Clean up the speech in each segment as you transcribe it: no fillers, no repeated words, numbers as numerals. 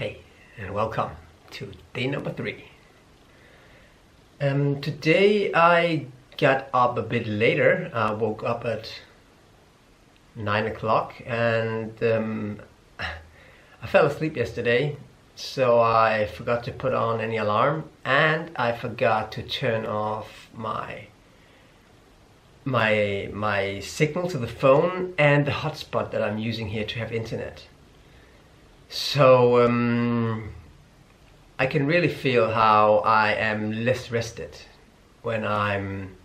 Hey, and welcome to day number 3. Today I got up a bit later. I woke up at 9 o'clock and I fell asleep yesterday, so I forgot to put on any alarm and I forgot to turn off my signal to the phone and the hotspot that I'm using here to have internet. So I can really feel how I am less rested when I'm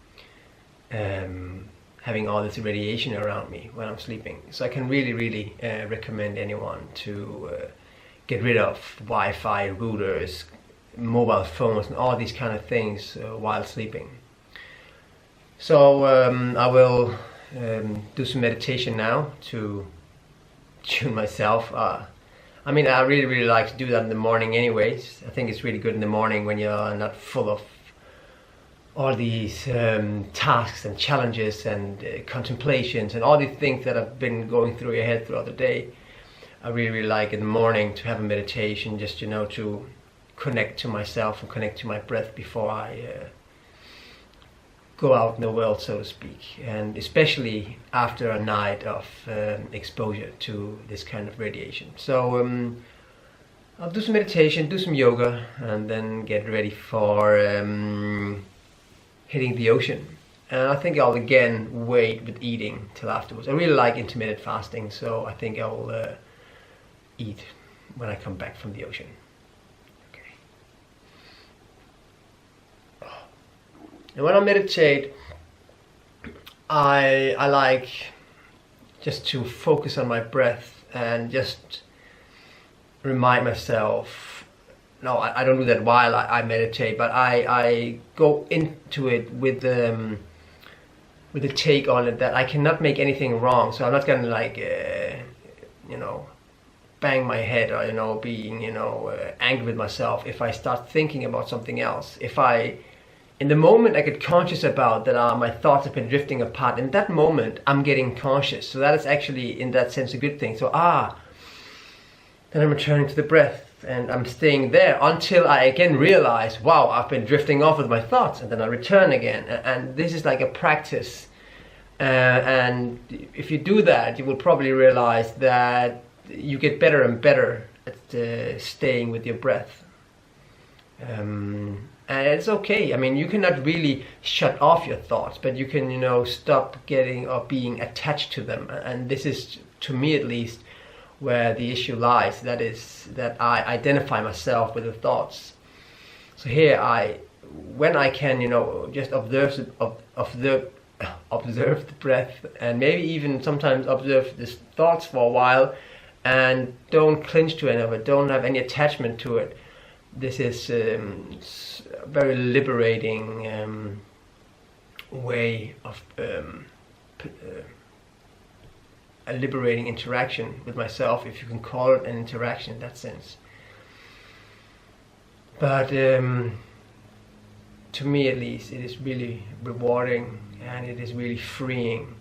having all this radiation around me when I'm sleeping. So I can really recommend anyone to get rid of Wi-Fi, routers, mobile phones and all these kind of things while sleeping. So I will do some meditation now to tune myself. I mean, I really like to do that in the morning anyways. I think it's really good in the morning when you're not full of all these tasks and challenges and contemplations and all these things that have been going through your head throughout the day. I really like in the morning to have a meditation, just to connect to myself and connect to my breath before I go out in the world, so to speak, and especially after a night of exposure to this kind of radiation. So I'll do some meditation, do some yoga, and then get ready for hitting the ocean. And I think I'll again wait with eating till afterwards. I really like intermittent fasting, so I think I'll eat when I come back from the ocean. And when I meditate, I like just to focus on my breath and just remind myself. No, I don't do that while I meditate, but I go into it with the take on it that I cannot make anything wrong. So I'm not gonna bang my head or being angry with myself if I start thinking about something else. In the moment I get conscious about that my thoughts have been drifting apart, in that moment I'm getting conscious. So that is actually, in that sense, a good thing. So then I'm returning to the breath and I'm staying there until I again realize, wow, I've been drifting off with my thoughts, and then I return again. And this is like a practice. And if you do that, you will probably realize that you get better and better at staying with your breath. And it's okay. I mean, you cannot really shut off your thoughts, but you can, stop getting or being attached to them. And this is, to me at least, where the issue lies. That is that I identify myself with the thoughts. So here when I can, just observe the breath, and maybe even sometimes observe these thoughts for a while, and don't clinch to any of it, don't have any attachment to it. This is a very liberating way of a liberating interaction with myself, if you can call it an interaction in that sense. But to me at least, it is really rewarding and it is really freeing,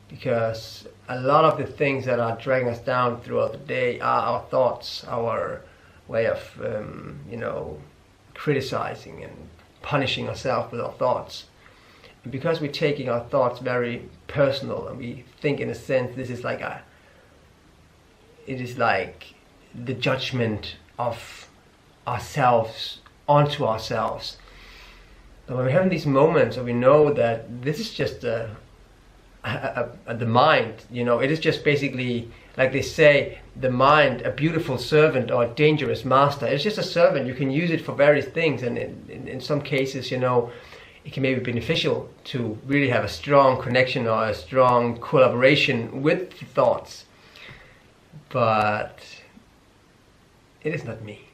because a lot of the things that are dragging us down throughout the day are our thoughts, our way of criticizing and punishing ourselves with our thoughts. And because we're taking our thoughts very personal, and we think, in a sense, it is like the judgment of ourselves onto ourselves. But when we're having these moments where we know that this is just the mind, it is just basically, like they say, the mind, a beautiful servant or a dangerous master. It's just a servant. You can use it for various things, and in some cases, it can maybe be beneficial to really have a strong connection or a strong collaboration with thoughts. But it is not me.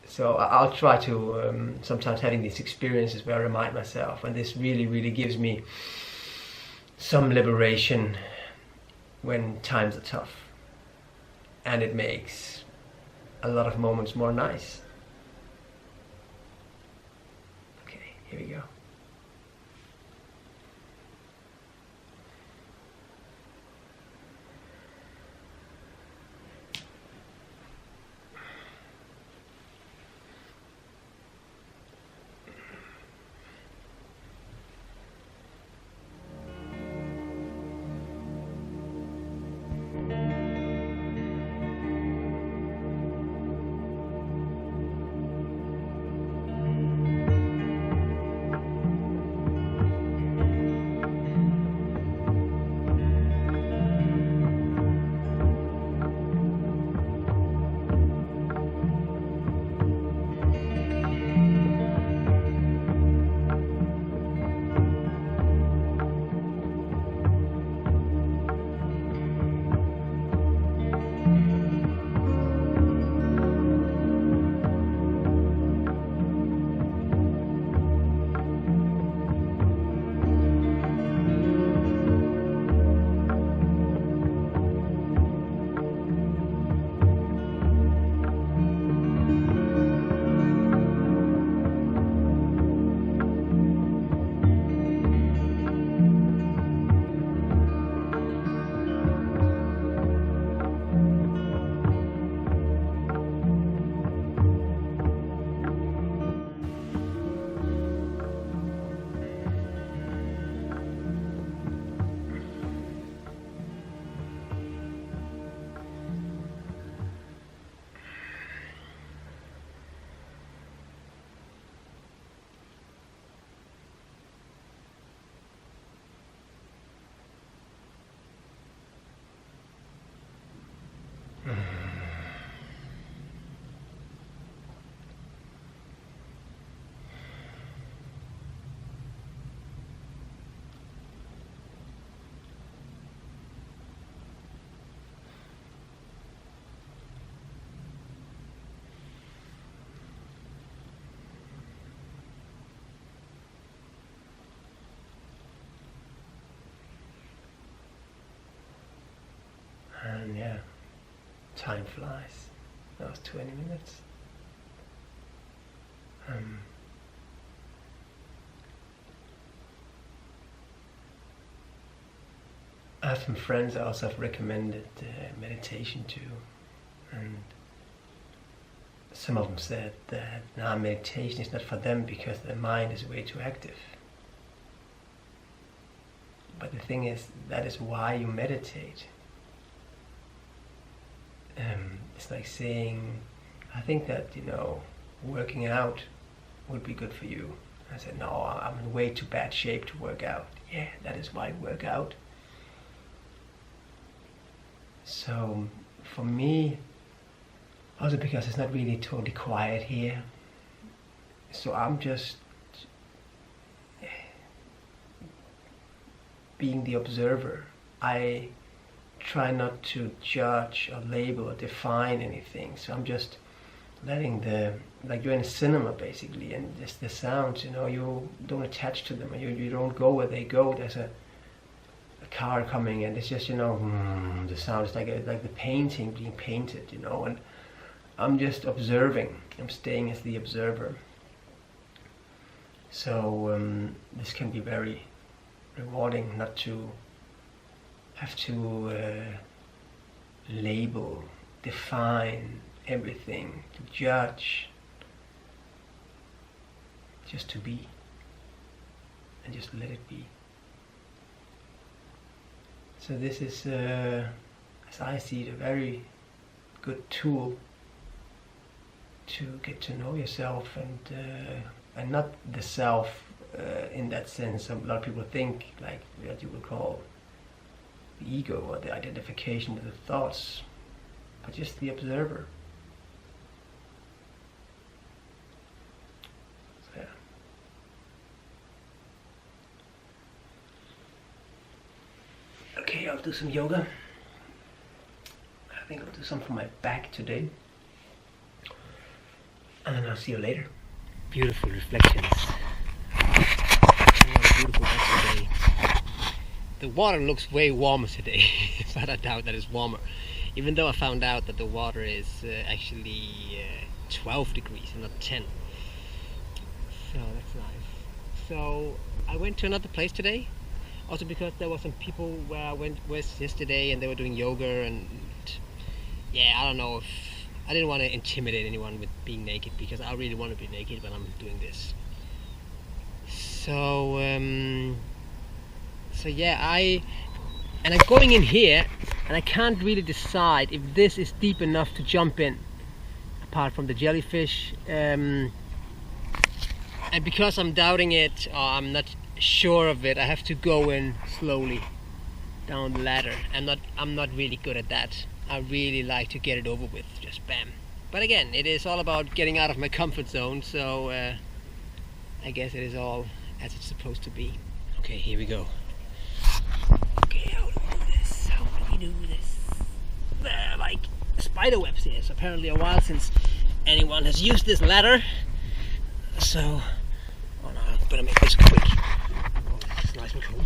So I'll try to sometimes having these experiences where I remind myself, and this really gives me some liberation when times are tough, and it makes a lot of moments more nice. Okay, here we go. And yeah, time flies. That was 20 minutes. I have some friends I also have recommended meditation to, and some of them said that meditation is not for them because their mind is way too active. But the thing is, that is why you meditate. It's like saying, I think that, working out would be good for you. I said, no, I'm in way too bad shape to work out. Yeah, that is why I work out. So for me, also because it's not really totally quiet here, so I'm just being the observer. I try not to judge or label or define anything, so I'm just letting like you're in a cinema basically, and just the sounds, you don't attach to them, you don't go where they go. There's a car coming and it's just, the sound is like the painting being painted, and I'm just observing. I'm staying as the observer. So this can be very rewarding, not to have to label, define everything, to judge, just to be, and just let it be. So this is, as I see it, a very good tool to get to know yourself, and not the self in that sense. A lot of people think like what you would call the ego or the identification with the thoughts, but just the observer. So, yeah. Okay, I'll do some yoga. I think I'll do some for my back today, and then I'll see you later. Beautiful reflections. What a beautiful day. The water looks way warmer today, but I doubt that it's warmer. Even though I found out that the water is actually 12 degrees and not 10. So that's nice. So I went to another place today, also because there were some people where I went with yesterday and they were doing yoga, and yeah, I don't know if I didn't want to intimidate anyone with being naked, because I really want to be naked when I'm doing this. So yeah, I'm going in here and I can't really decide if this is deep enough to jump in, apart from the jellyfish, and because I'm doubting it, or I'm not sure of it, I have to go in slowly down the ladder. I'm not really good at that. I really like to get it over with, just bam. But again, it is all about getting out of my comfort zone, so I guess it is all as it's supposed to be. Okay, here we go. Okay, how do we do this? How do we do this? There are like spider webs here. It's apparently a while since anyone has used this ladder. So, oh no, I better make this quick. Oh, it's nice and cool.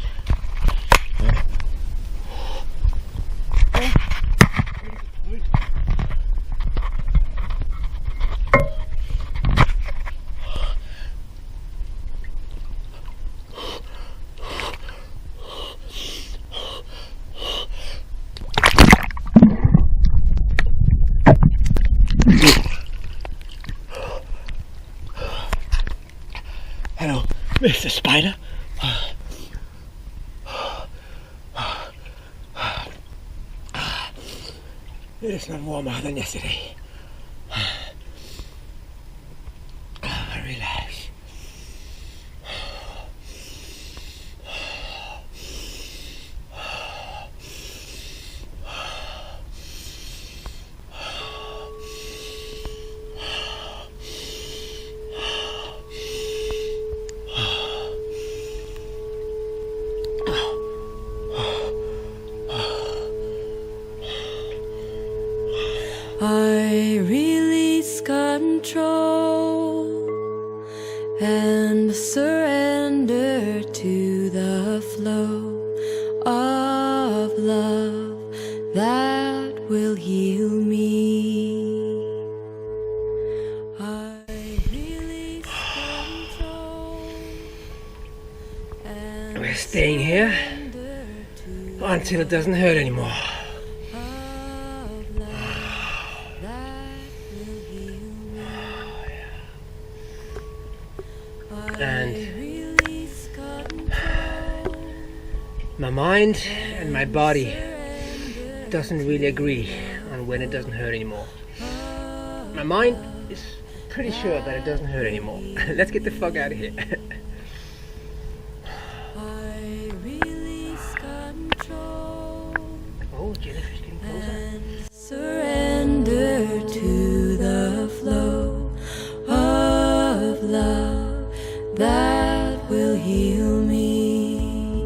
Hello, Mr. Spider. It is not warmer than yesterday. Relax. I release control and surrender to the flow of love that will heal me. I release control and we're staying here until it doesn't hurt anymore. And my mind and my body doesn't really agree on when it doesn't hurt anymore. My mind is pretty sure that it doesn't hurt anymore. Let's get the fuck out of here. Oh, jellyfish getting closer. Surrender to the flow of love that will heal me.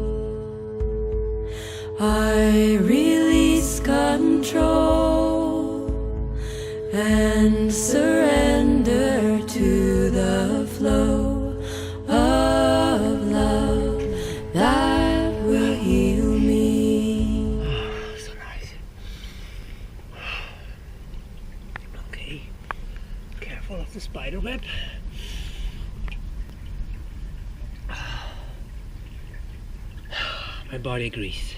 I release control and surrender to the flow of love that will heal me. Oh, so nice. Okay, careful of the spider web. My body agrees.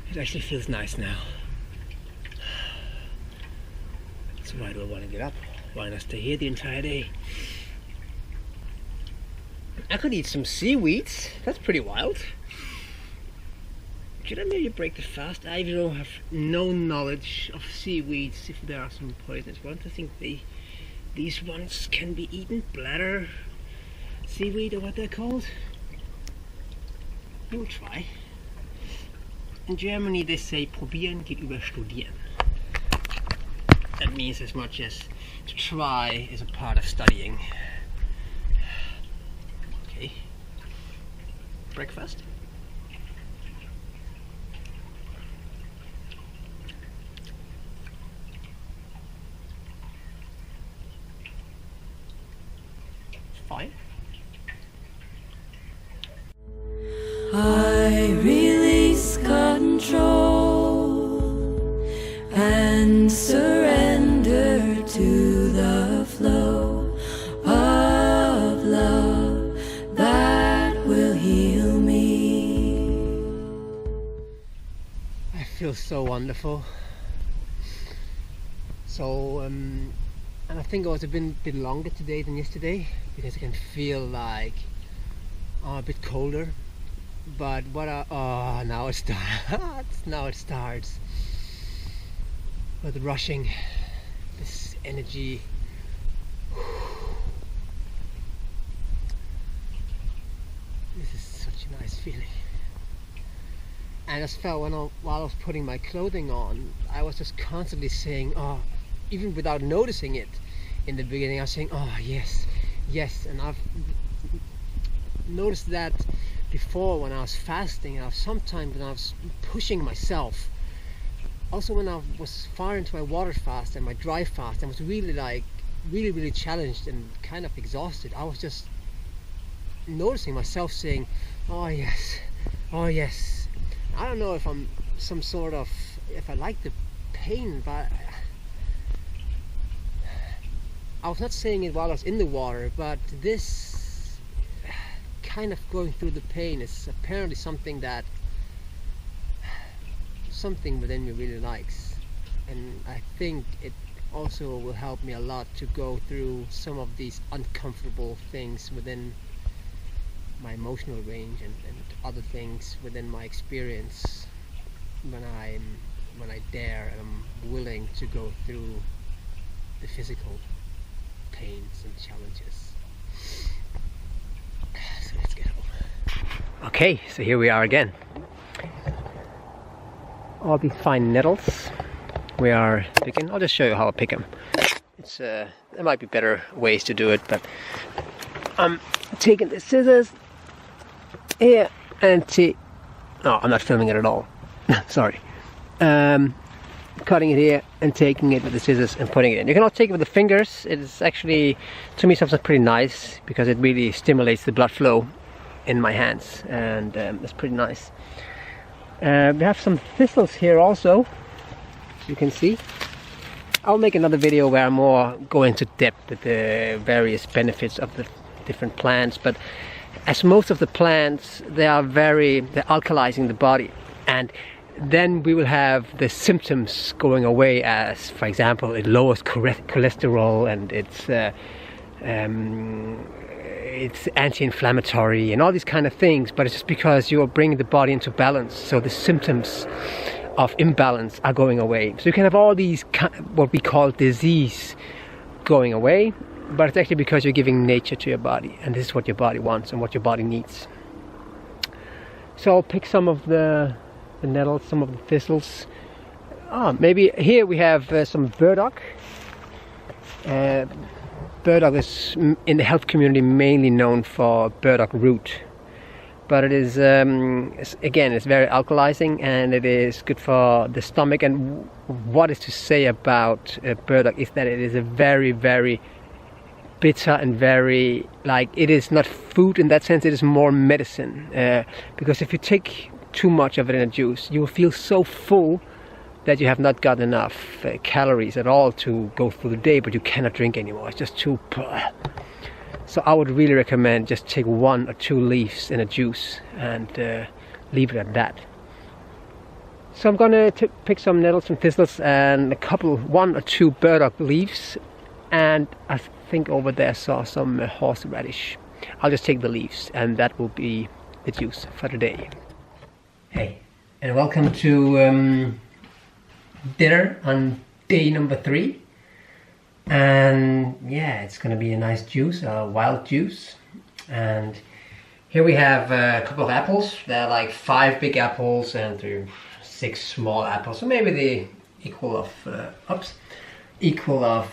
It actually feels nice now. So why do I want to get up? Why not stay here the entire day? I could eat some seaweeds. That's pretty wild. Should I maybe break the fast? I don't have no knowledge of seaweeds, if there are some poisonous ones. I think these ones can be eaten. Bladder seaweed, or what they're called. We'll try. In Germany they say probieren geht über studieren. That means as much as to try is a part of studying. Okay. Breakfast. Fine. I release control and surrender to the flow of love that will heal me. I feel so wonderful. So, and I think it was a bit longer today than yesterday because I can feel like a bit colder. But what now it starts. Now it starts with rushing, this energy. This is such a nice feeling. And I just felt while I was putting my clothing on, I was just constantly saying, oh, even without noticing it in the beginning, I was saying, oh yes, yes. And I've noticed that before when I was fasting, and sometimes when I was pushing myself, also when I was far into my water fast and my dry fast, I was really really challenged and kind of exhausted. I was just noticing myself saying, oh yes, oh yes. I don't know if I'm some sort of, if I like the pain, but I was not saying it while I was in the water, but this kind of going through the pain is apparently something within me really likes, and I think it also will help me a lot to go through some of these uncomfortable things within my emotional range and other things within my experience when I dare and I'm willing to go through the physical pains and challenges. So let's get home. Okay, so here we are again. All these fine nettles we are picking. I'll just show you how I pick them. It's there might be better ways to do it, but I'm taking the scissors here and see. No, I'm not filming it at all. Sorry. cutting it here and taking it with the scissors and putting it in. You can also take it with the fingers. It's actually, to me, something pretty nice because it really stimulates the blood flow in my hands, and it's pretty nice. We have some thistles here also, you can see. I'll make another video where I more go into depth with the various benefits of the different plants, but as most of the plants, they're alkalizing the body, and then we will have the symptoms going away, as for example it lowers cholesterol, and it's anti-inflammatory and all these kind of things, but it's just because you're bringing the body into balance, so the symptoms of imbalance are going away. So you can have all these what we call disease going away, but it's actually because you're giving nature to your body, and this is what your body wants and what your body needs. So I'll pick some of the nettles, some of the thistles. Maybe here we have some burdock. Burdock is in the health community mainly known for burdock root, but it is again, it's very alkalizing, and it is good for the stomach. And what is to say about burdock is that it is a very, very bitter and very, like, it is not food in that sense, it is more medicine, because if you take too much of it in a juice, you will feel so full that you have not got enough calories at all to go through the day, but you cannot drink anymore. It's just too... So I would really recommend just take 1 or 2 leaves in a juice and leave it at that. So I'm gonna pick some nettles, some thistles, and 1 or 2 burdock leaves, and I think over there I saw some horseradish. I'll just take the leaves, and that will be the juice for today. Hey, and welcome to dinner on day number 3. And yeah, it's gonna be a nice juice, a wild juice. And here we have a couple of apples. There are like 5 big apples and 6 small apples, so maybe the equal of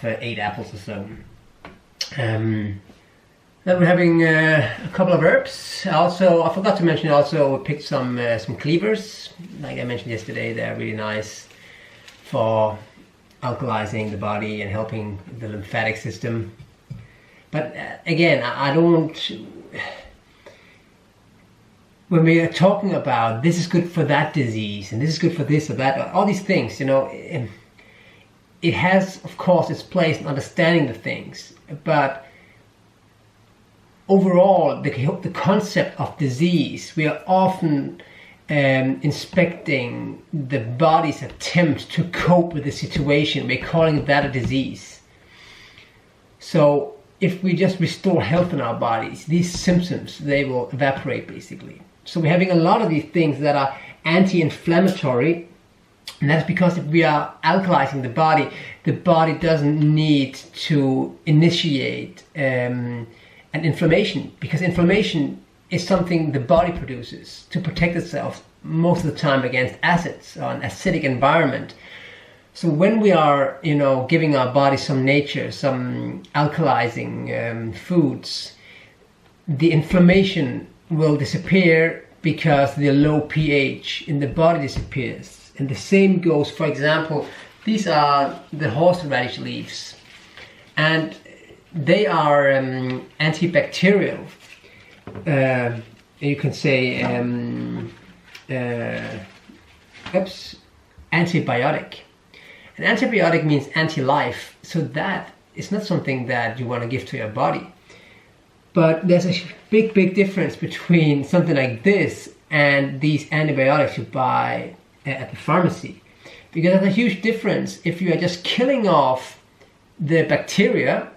8 apples or so. Then we're having a couple of herbs. Also, I forgot to mention, also we picked some cleavers. Like I mentioned yesterday, they're really nice for alkalizing the body and helping the lymphatic system. But again, I don't... When we are talking about this is good for that disease and this is good for this or that, all these things, you know, it has, of course, its place in understanding the things, but overall, the concept of disease, we are often inspecting the body's attempt to cope with the situation. We're calling that a disease. So if we just restore health in our bodies, these symptoms, they will evaporate basically. So we're having a lot of these things that are anti-inflammatory, and that's because if we are alkalizing the body doesn't need to initiate an inflammation, because inflammation is something the body produces to protect itself most of the time against acids or an acidic environment. So when we are, you know, giving our body some nature, some alkalizing foods, the inflammation will disappear because the low pH in the body disappears. And the same goes, for example, these are the horseradish leaves, and they are antibacterial. You can say antibiotic. An antibiotic means anti-life, so that is not something that you want to give to your body. But there's a big difference between something like this and these antibiotics you buy at the pharmacy, because there's a huge difference if you are just killing off the bacteria,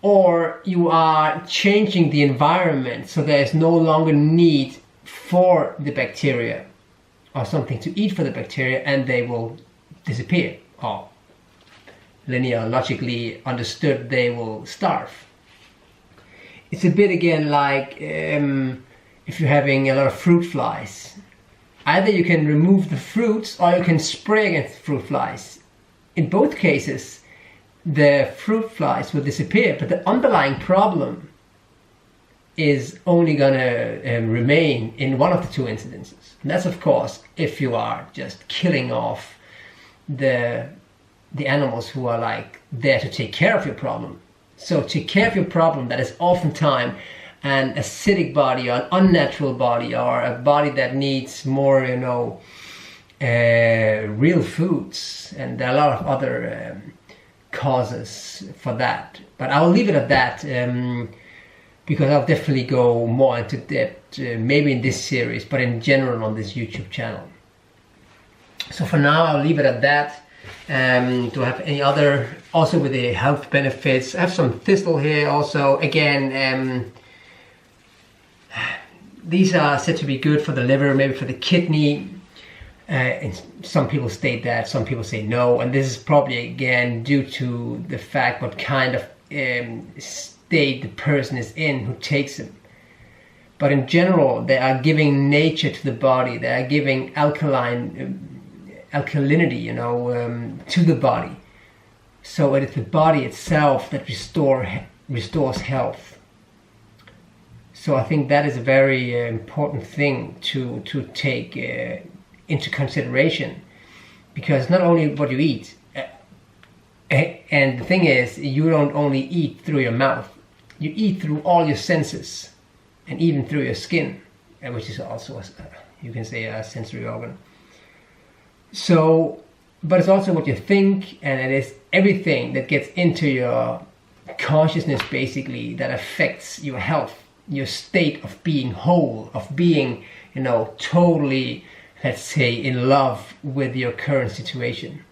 or you are changing the environment so there is no longer need for the bacteria or something to eat for the bacteria, and they will disappear, or linear logically understood, they will starve. It's a bit again like if you're having a lot of fruit flies. Either you can remove the fruits or you can spray against fruit flies. In both cases, the fruit flies will disappear, but the underlying problem is only gonna remain in one of the 2 incidences. And that's, of course, if you are just killing off the animals who are like there to take care of your problem. So take care of your problem that is oftentimes an acidic body or an unnatural body or a body that needs more, real foods, and there are a lot of other causes for that. But I'll leave it at that because I'll definitely go more into depth, maybe in this series, but in general on this YouTube channel. So for now, I'll leave it at that. Do I have any other, also with the health benefits? I have some thistle here also. Again, these are said to be good for the liver, maybe for the kidney. And some people state that, some people say no. And this is probably, again, due to the fact what kind of state the person is in who takes them. But in general, they are giving nature to the body. They are giving alkalinity, to the body. So it is the body itself that restores health. So I think that is a very important thing to take into consideration, because not only what you eat, and the thing is, you don't only eat through your mouth, you eat through all your senses, and even through your skin, which is also, you can say, a sensory organ. So, but it's also what you think, and it is everything that gets into your consciousness, basically, that affects your health, your state of being whole, of being, totally, let's say, in love with your current situation,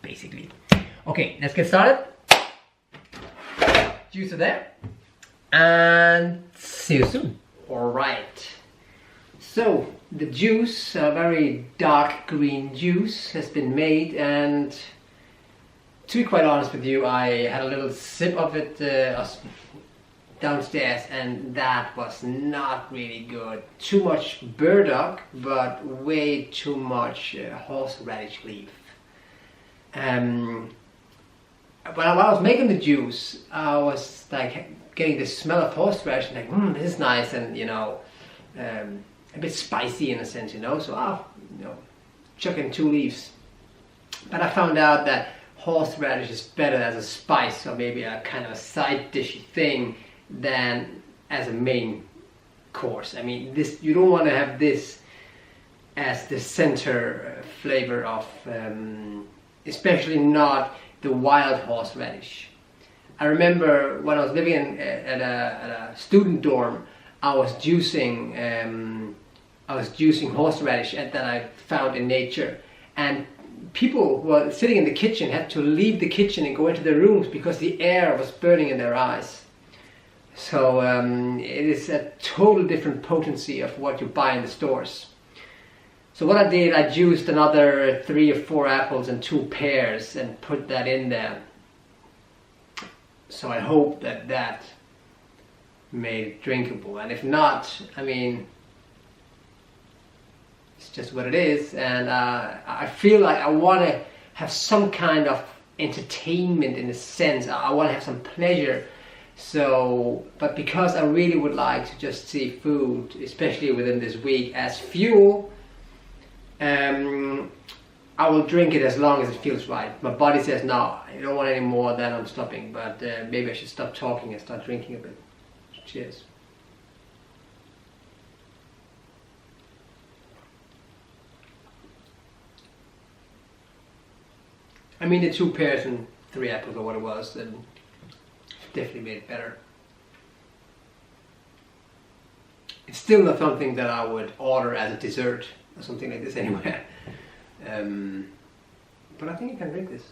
basically. Okay, let's get started. Juicer there, and see you soon. All right. So the juice, a very dark green juice, has been made, and to be quite honest with you, I had a little sip of it downstairs, and that was not really good. Too much burdock, but way too much horseradish leaf. When I was making the juice, I was like getting the smell of horseradish, and like, this is nice, and a bit spicy in a sense, so I'll chuck in 2 leaves. But I found out that horseradish is better as a spice, or maybe a kind of a side dishy thing, than as a main course. I mean, this, you don't want to have this as the center flavor of, especially not the wild horseradish. I remember when I was living at a student dorm, I was juicing horseradish that I found in nature, and people who were sitting in the kitchen had to leave the kitchen and go into their rooms because the air was burning in their eyes. So it is a total different potency of what you buy in the stores. So what I did, I juiced another 3 or 4 apples and 2 pears and put that in there. So I hope that made it drinkable, and if not, I mean, it's just what it is. And I feel like I want to have some kind of entertainment, in a sense. I want to have some pleasure. So, but because I really would like to just see food, especially within this week, as fuel, I will drink it as long as it feels right. My body says no, I don't want any more, then I'm stopping. But maybe I should stop talking and start drinking a bit. Cheers. I mean, the 2 pears and 3 apples, or what it was, definitely made it better. It's still not something that I would order as a dessert or something like this anywhere. But I think you can drink this.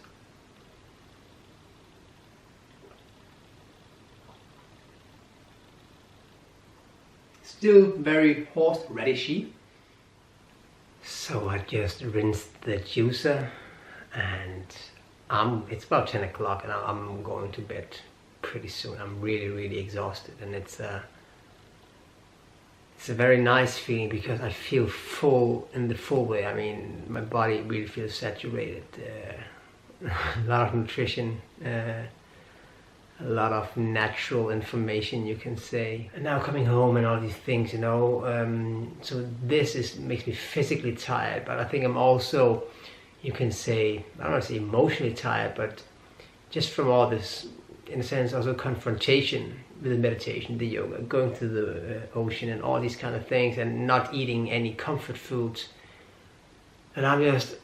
Still very horseradishy. So I just rinsed the juicer, and it's about 10 o'clock, and I'm going to bed pretty soon. I'm really exhausted, and it's a very nice feeling because I feel full in the full way. I mean, my body really feels saturated. A lot of nutrition, a lot of natural information, you can say. And now coming home and all these things, so this makes me physically tired, but I think I'm also, you can say, I don't want to say emotionally tired, but just from all this, in a sense, also confrontation with the meditation, the yoga, going to the ocean and all these kind of things, and not eating any comfort foods. And I'm just,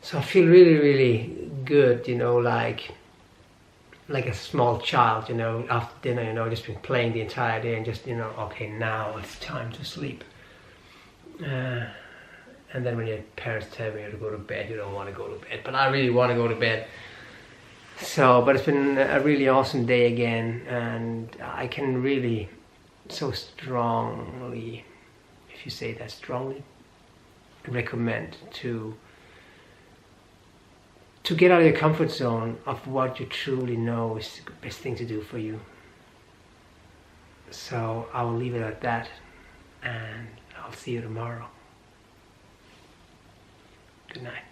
so I feel really, really good, you know, like a small child, you know, after dinner, you know, just been playing the entire day and just, you know, okay, now it's time to sleep. And then when your parents tell you to go to bed, you don't want to go to bed, but I really want to go to bed. So, but it's been a really awesome day again, and I can really so strongly, if you say that strongly, recommend to get out of your comfort zone of what you truly know is the best thing to do for you. So I will leave it at that, and I'll see you tomorrow. Good night.